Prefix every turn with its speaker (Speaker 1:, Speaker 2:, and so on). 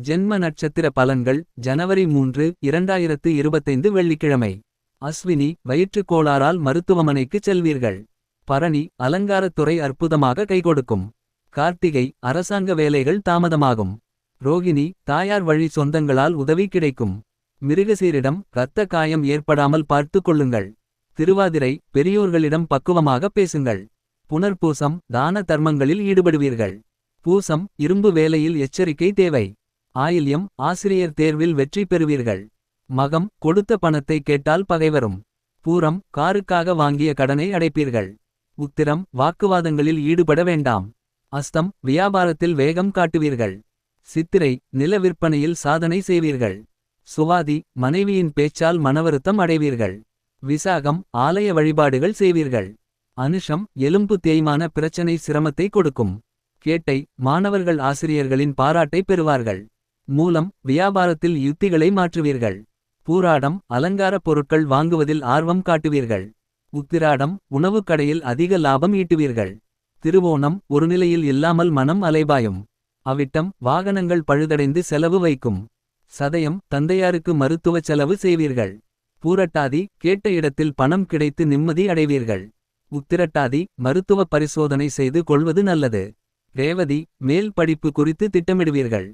Speaker 1: ஜென்ம நட்சத்திர பலன்கள் ஜனவரி 3 2025 வெள்ளிக்கிழமை. அஸ்வினி வயிற்றுக் கோளாறால் மருத்துவமனைக்கு செல்வீர்கள். பரணி அலங்காரத்துறை அற்புதமாக கைகொடுக்கும். கார்த்திகை அரசாங்க வேலைகள் தாமதமாகும். ரோகிணி தாயார் வழி சொந்தங்களால் உதவி கிடைக்கும். மிருகசீரிடம் இரத்த காயம் ஏற்படாமல் பார்த்து கொள்ளுங்கள். திருவாதிரை பெரியோர்களிடம் பக்குவமாக பேசுங்கள். புனர்பூசம் தான தர்மங்களில் ஈடுபடுவீர்கள். பூசம் இரும்பு வேலையில் எச்சரிக்கை தேவை. ஆயில்யம் ஆசிரியர் தேர்வில் வெற்றி பெறுவீர்கள். மகம் கொடுத்த பணத்தை கேட்டால் பகைவரும். பூரம் காருக்காக வாங்கிய கடனை அடைப்பீர்கள். உத்திரம் வாக்குவாதங்களில் ஈடுபட வேண்டாம். அஸ்தம் வியாபாரத்தில் வேகம் காட்டுவீர்கள். சித்திரை நில விற்பனையில் சாதனை செய்வீர்கள். சுவாதி மனைவியின் பேச்சால் மனவருத்தம் அடைவீர்கள். விசாகம் ஆலய வழிபாடுகள் செய்வீர்கள். அனுஷம் எலும்பு தேய்மான பிரச்சனை சிரமத்தை கொடுக்கும். கேட்டை மாணவர்கள் ஆசிரியர்களின் பாராட்டை பெறுவார்கள். மூலம் வியாபாரத்தில் யுத்திகளை மாற்றுவீர்கள். பூராடம் அலங்கார பொருட்கள் வாங்குவதில் ஆர்வம் காட்டுவீர்கள். உத்திராடம் உணவுக் கடையில் அதிக லாபம் ஈட்டுவீர்கள். திருவோணம் ஒரு நிலையில் இல்லாமல் மனம் அலைபாயும். அவிட்டம் வாகனங்கள் பழுதடைந்து செலவு வைக்கும். சதயம் தந்தையாருக்கு மருத்துவ செலவு செய்வீர்கள். பூரட்டாதி கேட்ட இடத்தில் பணம் கிடைத்து நிம்மதி அடைவீர்கள். உத்திரட்டாதி மருத்துவ பரிசோதனை செய்து கொள்வது நல்லது. ரேவதி மேல் படிப்பு குறித்து திட்டமிடுவீர்கள்.